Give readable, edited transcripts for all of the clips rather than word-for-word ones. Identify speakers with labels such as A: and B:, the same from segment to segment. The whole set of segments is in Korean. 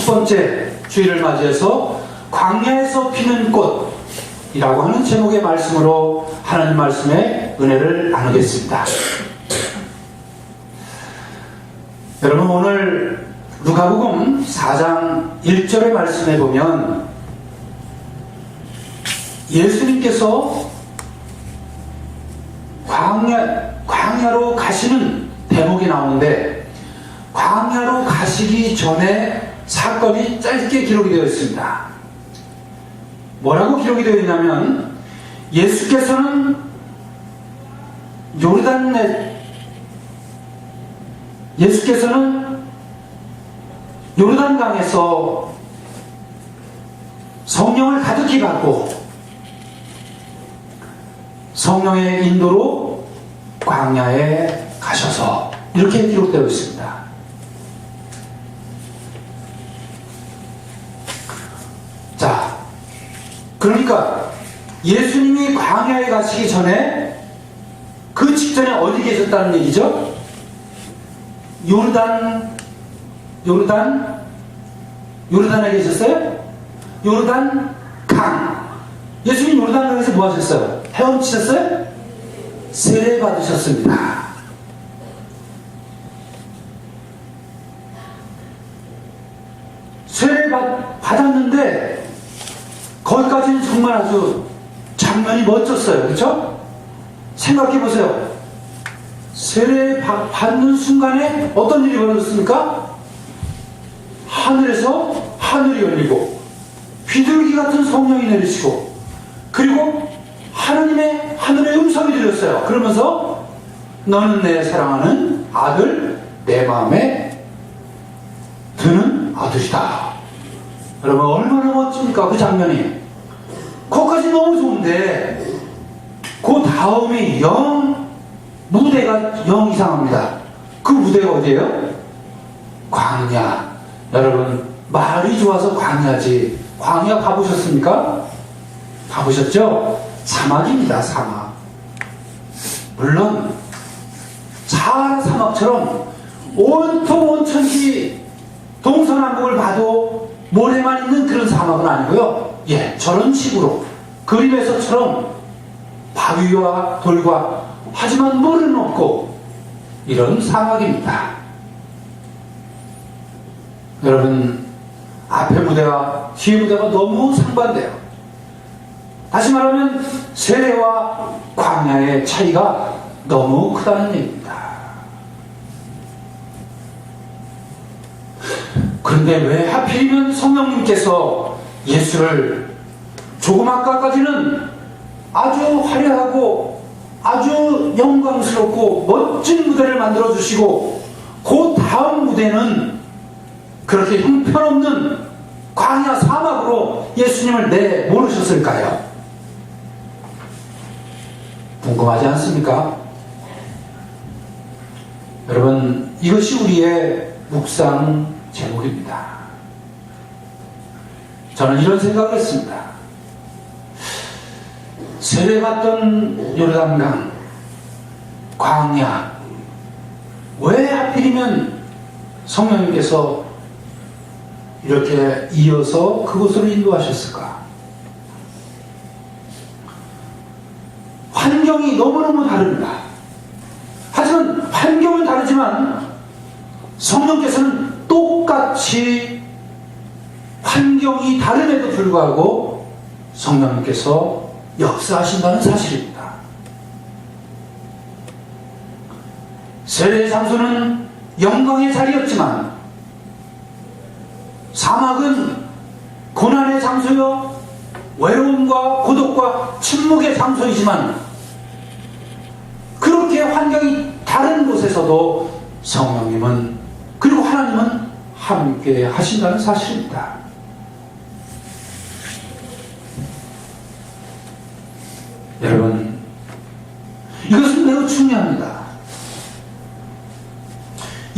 A: 첫 번째 주일을 맞이해서 광야에서 피는 꽃이라고 하는 제목의 말씀으로 하나님 말씀의 은혜를 나누겠습니다. 여러분, 오늘 누가복음 4장 1절의 말씀에 보면 예수님께서 광야로 가시는 대목이 나오는데, 광야로 가시기 전에 사건이 짧게 기록이 되어 있습니다. 뭐라고 기록이 되어 있냐면, 예수께서는 요르단강에서 성령을 가득히 받고 성령의 인도로 광야에 가셔서, 이렇게 기록되어 있습니다. 자, 그러니까 예수님이 광야에 가시기 전에 그 직전에 어디 계셨다는 얘기죠? 요르단에 계셨어요? 요르단 강. 예수님 요르단강에서 뭐 하셨어요? 헤엄치셨어요? 세례 받으셨습니다. 세례 받았는데 거기까지는 정말 아주 장면이 멋졌어요. 그렇죠? 생각해 보세요. 세례 받는 순간에 어떤 일이 벌어졌습니까? 하늘에서 하늘이 열리고 비둘기 같은 성령이 내리시고, 그리고 하나님의 하늘의 음성이 들렸어요. 그러면서 너는 내 사랑하는 아들, 내 마음에 드는 아들이다. 여러분, 얼마나 멋집니까? 그 장면이. 거기까지 너무 좋은데 그 다음에 무대가 영 이상합니다. 그 무대가 어디예요? 광야. 여러분, 말이 좋아서 광야지. 광야 가보셨습니까? 가보셨죠? 사막입니다. 사막. 물론 사하라 사막처럼 온통 온천지 동서남북을 봐도 모래만 있는 그런 사막은 아니고요. 저런 식으로 그림에서처럼 바위와 돌과, 하지만 물은 없고, 이런 사막입니다. 여러분, 앞에 무대와 뒤에 무대가 너무 상반돼요. 다시 말하면 세례와 광야의 차이가 너무 크다는 얘기입니다. 그런데 왜 하필이면 성령님께서 예수를 조금 아까까지는 아주 화려하고 아주 영광스럽고 멋진 무대를 만들어주시고, 그 다음 무대는 그렇게 형편없는 광야 사막으로 예수님을 내모르셨을까요? 궁금하지 않습니까? 여러분, 이것이 우리의 묵상 제목입니다. 저는 이런 생각을 했습니다. 세례받던 요르단강, 광야, 왜 하필이면 성령님께서 이렇게 이어서 그곳으로 인도하셨을까? 환경이 너무너무 다릅니다. 하지만 환경은 다르지만 성령께서는 똑같이 환경이 다름에도 불구하고 성령님께서 역사하신다는 사실입니다. 세례의 장소는 영광의 자리였지만 사막은 고난의 장소요, 외로움과 고독과 침묵의 장소이지만, 그렇게 환경이 다른 곳에서도 성령님은, 그리고 하나님은 함께 하신다는 사실입니다. 여러분, 이것은 매우 중요합니다.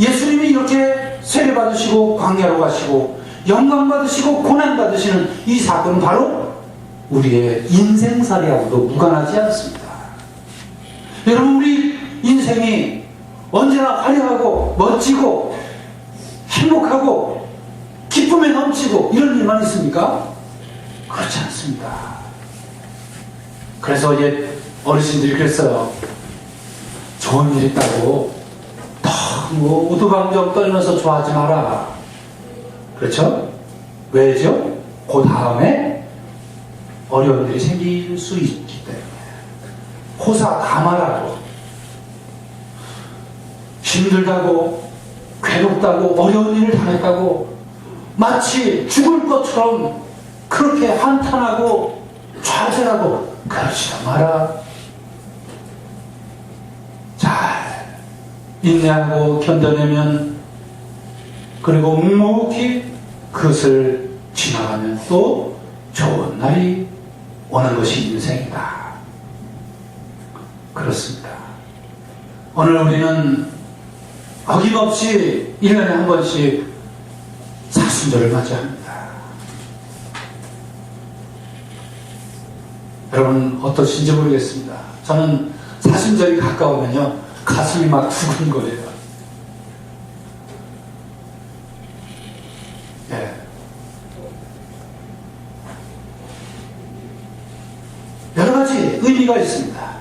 A: 예수님이 이렇게 세례 받으시고 광야로 가시고 영광 받으시고 고난 받으시는 이 사건은 바로 우리의 인생살이하고도 무관하지 않습니다. 여러분, 우리 인생이 언제나 화려하고 멋지고 행복하고 기쁜 기쁨에 넘치고 이런 일만 있습니까? 그렇지 않습니다. 그래서 이제 어르신들이 그랬어요. 좋은 일 있다고 너무 우두방정 떨면서 좋아하지 마라. 그렇죠? 왜죠? 그 다음에 어려운 일이 생길 수 있기 때문에 호사 가마라고 힘들다고 괴롭다고 어려운 일을 당했다고 마치 죽을 것처럼 그렇게 한탄하고 좌절하고 그러지도 마라. 잘 인내하고 견뎌내면 그리고 묵묵히 그것을 지나가면 또 좋은 날이 오는 것이 인생이다. 그렇습니다. 오늘 우리는 어김없이 1년에 한 번씩 사순절을 맞이합니다. 여러분 어떠신지 모르겠습니다. 저는 사순절이 가까우면요 가슴이 막 두근거려요. 네. 여러 가지 의미가 있습니다.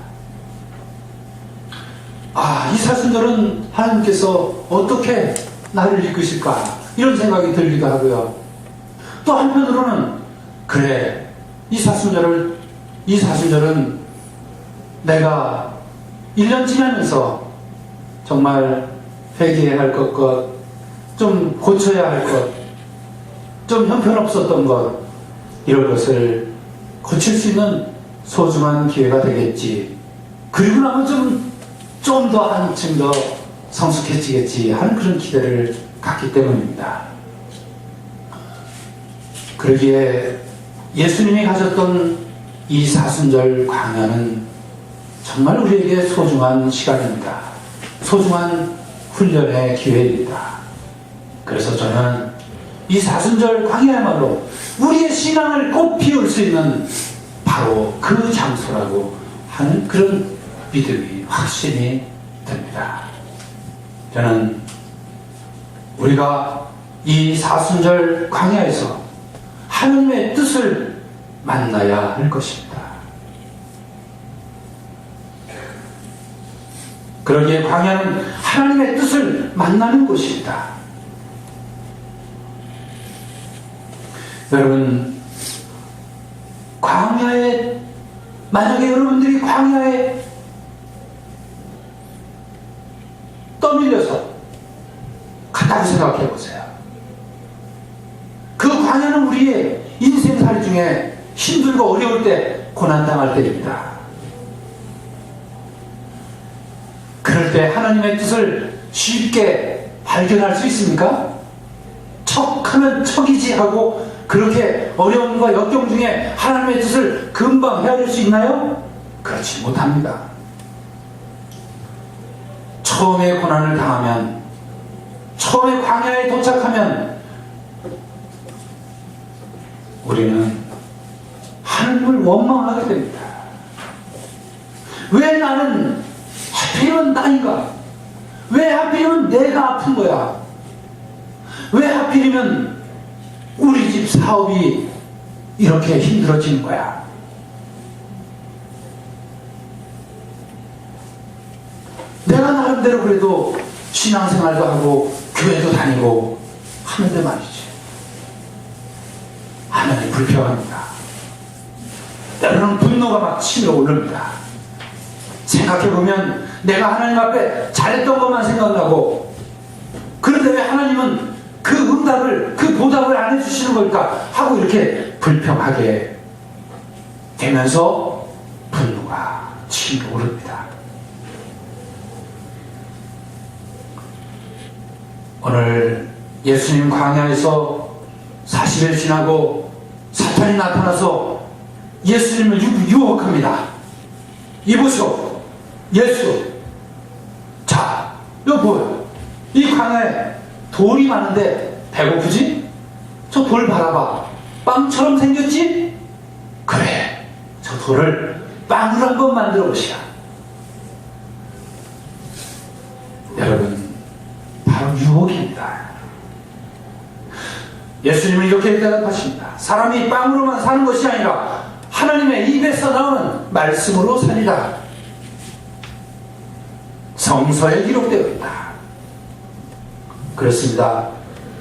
A: 이 사순절은 하나님께서 어떻게 나를 이끄실까 이런 생각이 들기도 하고요. 또 한편으로는 그래 이 사순절은 내가 1년 지나면서 정말 회개해야 할 것, 좀 고쳐야 할 것, 좀 형편없었던 것 이런 것을 고칠 수 있는 소중한 기회가 되겠지. 그리고 나면 좀 더 한층 더 성숙해지겠지 하는 그런 기대를 갖기 때문입니다. 그러기에 예수님이 가졌던 이 사순절 광야는 정말 우리에게 소중한 시간입니다. 소중한 훈련의 기회입니다. 그래서 저는 이 사순절 광야야말로 우리의 신앙을 꽃 피울 수 있는 바로 그 장소라고 하는 그런 믿음이 확신이 됩니다. 저는 우리가 이 사순절 광야에서 하나님의 뜻을 만나야 할 것입니다. 그러기에 광야는 하나님의 뜻을 만나는 곳입니다. 여러분, 광야에 만약에 여러분들이 광야에 떠밀려서 갔다고 생각해 보세요. 그 광야는 우리의 인생살이 중에 힘들고 어려울 때 고난당할 때입니다. 그럴 때 하나님의 뜻을 쉽게 발견할 수 있습니까? 척하면 척이지 하고 그렇게 어려움과 역경 중에 하나님의 뜻을 금방 헤아릴 수 있나요? 그렇지 못합니다. 처음에 고난을 당하면, 처음에 광야에 도착하면 우리는 하나님을 원망하게 됩니다. 왜 나는 하필이면 나인가? 왜 하필이면 내가 아픈 거야? 왜 하필이면 우리 집 사업이 이렇게 힘들어지는 거야? 내가 나름대로 그래도 신앙생활도 하고 교회도 다니고 하는데 말이지. 하나님 불평합니다. 때로는 분노가 막 치밀어 오릅니다. 생각해보면 내가 하나님 앞에 잘했던 것만 생각나고, 그런데 왜 하나님은 그 응답을, 그 보답을 안 해주시는 걸까 하고 이렇게 불평하게 되면서 분노가 치밀어 오릅니다. 오늘 예수님 광야에서 40일 지나고 사탄이 나타나서 예수님을 유혹합니다. 이보시오, 예수. 자, 이거 뭐예요? 이 광야에 돌이 많은데 배고프지? 저 돌 바라봐. 빵처럼 생겼지? 그래, 저 돌을 빵으로 한번 만들어 보시라. 여러분, 바로 유혹입니다. 예수님은 이렇게 대답하십니다. 사람이 빵으로만 사는 것이 아니라 하나님의 입에서 나오는 말씀으로 살리라. 성서에 기록되어 있다. 그렇습니다.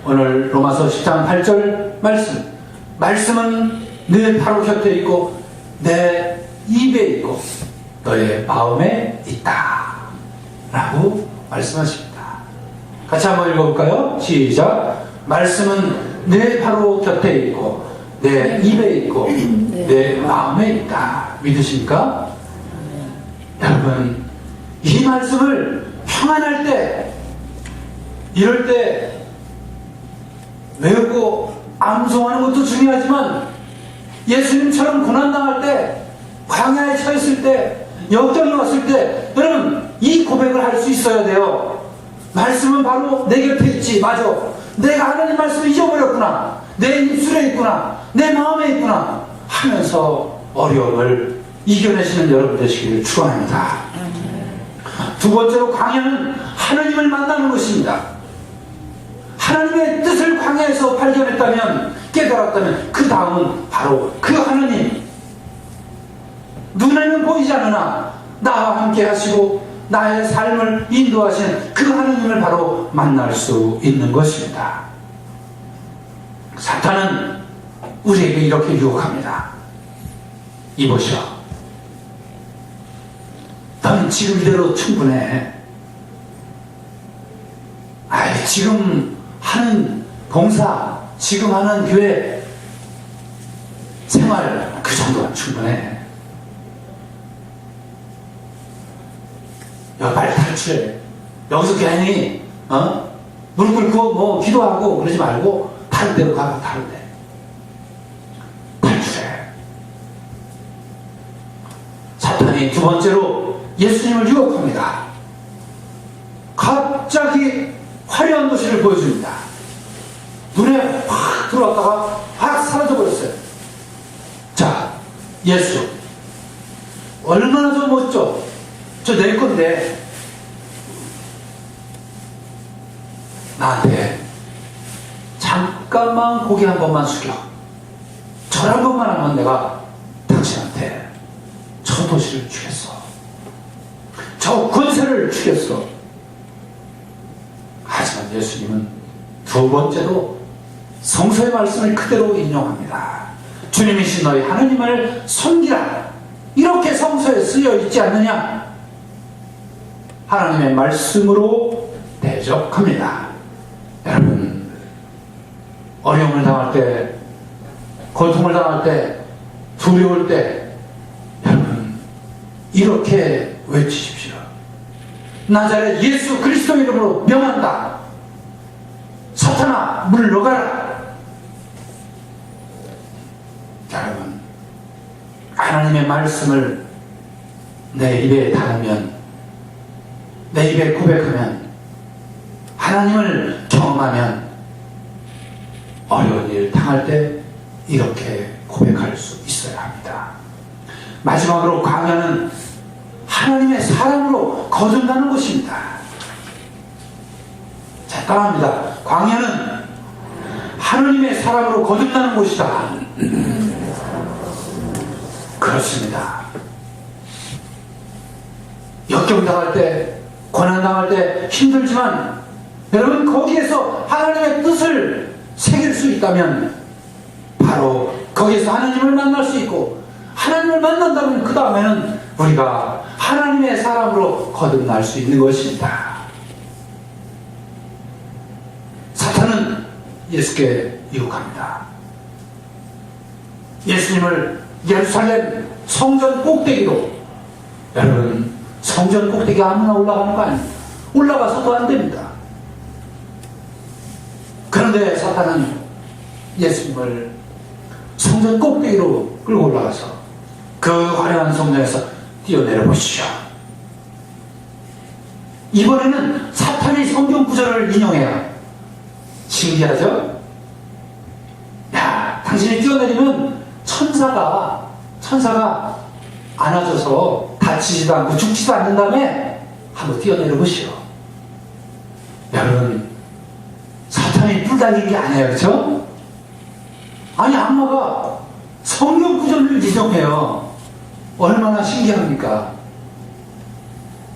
A: 오늘 로마서 10장 8절 말씀은 내 바로 곁에 있고 내 입에 있고 너의 마음에 있다 라고 말씀하십니다. 같이 한번 읽어볼까요? 시작. 말씀은 내 바로 곁에 있고 내 입에 있고 내 마음에 있다. 믿으십니까? 여러분, 이 말씀을 평안할 때, 이럴 때 외우고 암송하는 것도 중요하지만 예수님처럼 고난당할 때, 광야에 처했을 때, 역경이 왔을 때 여러분 이 고백을 할 수 있어야 돼요. 말씀은 바로 내 곁에 있지. 맞아. 내가 하나님 말씀을 잊어버렸구나. 내 입술에 있구나. 내 마음에 있구나 하면서 어려움을 이겨내시는 여러분 되시기를 축원합니다. 두 번째로 광야는 하나님을 만나는 것입니다. 하나님의 뜻을 광야에서 발견했다면, 깨달았다면 그 다음은 바로 그 하나님, 눈에는 보이지 않으나 나와 함께 하시고 나의 삶을 인도하시는 그 하나님을 바로 만날 수 있는 것입니다. 사탄은 우리에게 이렇게 유혹합니다. 이보시오, 너는 지금 이대로 충분해. 지금 하는 봉사, 지금 하는 교회 생활 그 정도는 충분해. 빨리 탈출해. 여기서 괜히 무릎 꿇고 뭐 기도하고 그러지 말고 다른 데로 가고 다른 데 탈출해. 사탄이 두 번째로 예수님을 유혹합니다. 갑자기 화려한 도시를 보여줍니다. 눈에 확 들어왔다가 확 사라져버렸어요. 자, 예수 얼마나 좀 멋져. 저 내 건데 나한테 잠깐만 고개 한 번만 숙여. 절 한 번만 하면 내가 당신한테 저 도시를 주겠어. 저 권세를 주겠어. 하지만 예수님은 두 번째로 성서의 말씀을 그대로 인용합니다. 주님이신 너희 하나님을 섬기라. 이렇게 성서에 쓰여 있지 않느냐? 하나님의 말씀으로 대적합니다. 여러분, 어려움을 당할 때, 고통을 당할 때, 두려울 때 여러분 이렇게 외치십시오. 나자렛 예수 그리스도 이름으로 명한다. 사탄아 물러가라. 여러분, 하나님의 말씀을 내 입에 담으면, 내 입에 고백하면, 하나님을 경험하면 어려운 일 당할 때 이렇게 고백할 수 있어야 합니다. 마지막으로 광야는 하나님의 사랑으로 거듭나는 곳입니다. 자, 따라합니다. 광야는 하나님의 사랑으로 거듭나는 곳이다. 그렇습니다. 역경당할 때, 고난당할 때 힘들지만 여러분 거기에서 하나님의 뜻을 새길 수 있다면 바로 거기에서 하나님을 만날 수 있고, 하나님을 만난다면 그 다음에는 우리가 하나님의 사람으로 거듭날 수 있는 것입니다. 사탄은 예수께 유혹합니다. 예수님을 예루살렘 성전 꼭대기로, 여러분 성전 꼭대기 아무나 올라가는 거 아닙니다. 올라가서도 안 됩니다. 그런데 사탄은 예수님을 성전 꼭대기로 끌고 올라가서 그 화려한 성전에서 뛰어내려 보시죠. 이번에는 사탄이 성경 구절을 인용해요. 신기하죠? 야, 당신이 뛰어내리면 천사가 안아줘서 다치지도 않고 죽지도 않는 다음에 한번 뛰어내려 보시오. 여러분, 사탄이 뿔 달린 게 아니에요, 그렇죠? 아니, 악마가 성경 구절을 인용해요. 얼마나 신기합니까?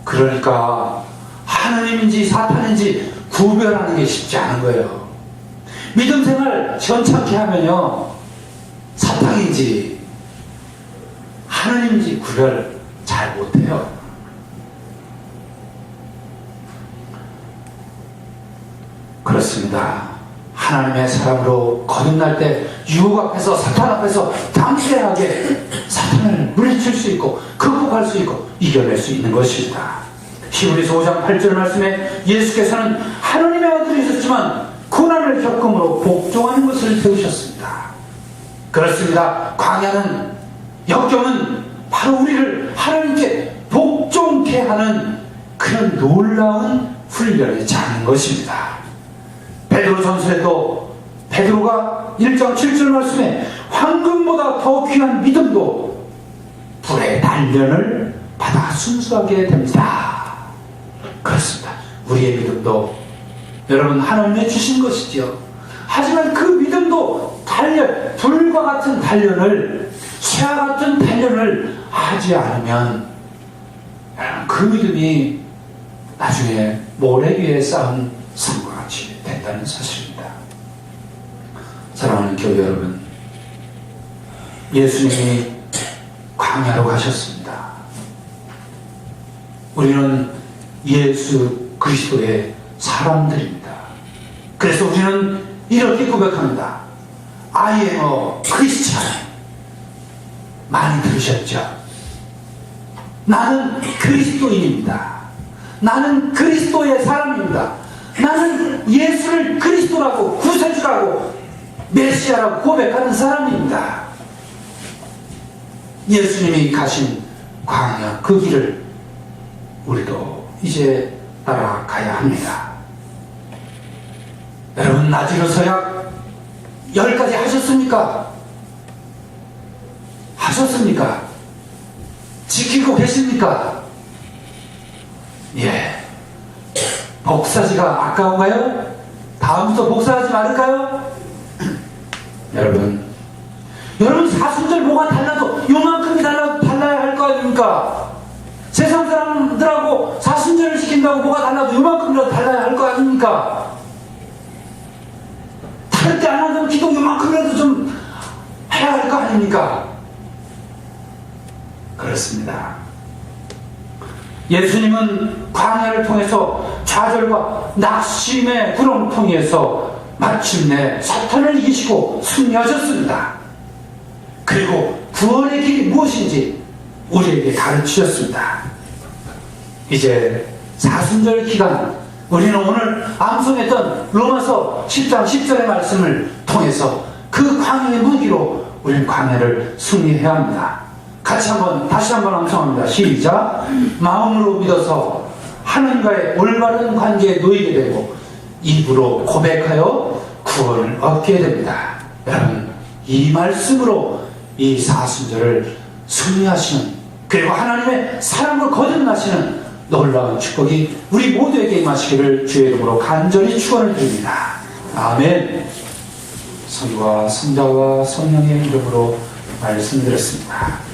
A: 그러니까 하나님인지 사탄인지 구별하는 게 쉽지 않은 거예요. 믿음 생활 현찮게 하면요, 사탄인지 하나님인지 구별 잘 못해요. 그렇습니다. 하나님의 사랑으로 거듭날 때 유혹 앞에서, 사탄 앞에서 담대하게 사탄을 물리칠 수 있고 극복할 수 있고 이겨낼 수 있는 것입니다. 히브리서 5장 8절 말씀에 예수께서는 하나님의 아들이셨지만 고난을 겪음으로 복종하는 것을 배우셨습니다. 그렇습니다. 광야는, 역경은 바로 우리를 하나님께 복종케 하는 그런 놀라운 훈련의 장인 것입니다. 베드로 전서에도 베드로가 1장 7절 말씀에 황금보다 더 귀한 믿음도 불의 단련을 받아 순수하게 됩니다. 그렇습니다. 우리의 믿음도 여러분 하나님이 주신 것이지요. 하지만 그 믿음도 단련, 불과 같은 단련을, 쇠와 같은 단련을 하지 않으면 그 믿음이 나중에 모래 위에 쌓은 산과 같이 된다는 사실입니다. 사랑하는 교회 여러분, 예수님이 광야로 가셨습니다. 우리는 예수 그리스도의 사람들입니다. 그래서 우리는 이렇게 고백합니다. I am a Christian. 많이 들으셨죠? 나는 그리스도인입니다. 나는 그리스도의 사람입니다. 나는 예수를 그리스도라고, 구세주라고, 메시아라고 고백하는 사람입니다. 예수님이 가신 광야 그 길을 우리도 이제 따라가야 합니다. 여러분, 나지로 서약 10가지 하셨습니까? 하셨습니까? 지키고 계십니까? 예. 복사지가 아까운가요? 다음부터 복사하지 말을까요? 여러분 사순절 뭐가 달라도 요만큼이 달라야 할 거 아닙니까? 세상 사람들하고 사순절을 시킨다고 뭐가 달라도 요만큼이라도 달라야 할 거 아닙니까? 다를 때 안 하면 기도 요만큼이라도 좀 해야 할 거 아닙니까? 그렇습니다. 예수님은 광야를 통해서 좌절과 낙심의 구렁텅이에서 마침내 사탄을 이기시고 승리하셨습니다. 그리고 구원의 길이 무엇인지 우리에게 가르치셨습니다. 이제 사순절 기간, 우리는 오늘 암송했던 로마서 10장 10절의 말씀을 통해서 그 광야의 무기로 우리는 광야를 승리해야 합니다. 다시 한번 암송합니다. 시작. 마음으로 믿어서 하나님과의 올바른 관계에 놓이게 되고 입으로 고백하여 구원을 얻게 됩니다. 여러분, 이 말씀으로 이 사순절을 승리하시는, 그리고 하나님의 사랑을 거듭나시는 놀라운 축복이 우리 모두에게 임하시기를 주의 이름으로 간절히 축원을 드립니다. 아멘. 성부와 성자와 성령의 이름으로 말씀드렸습니다.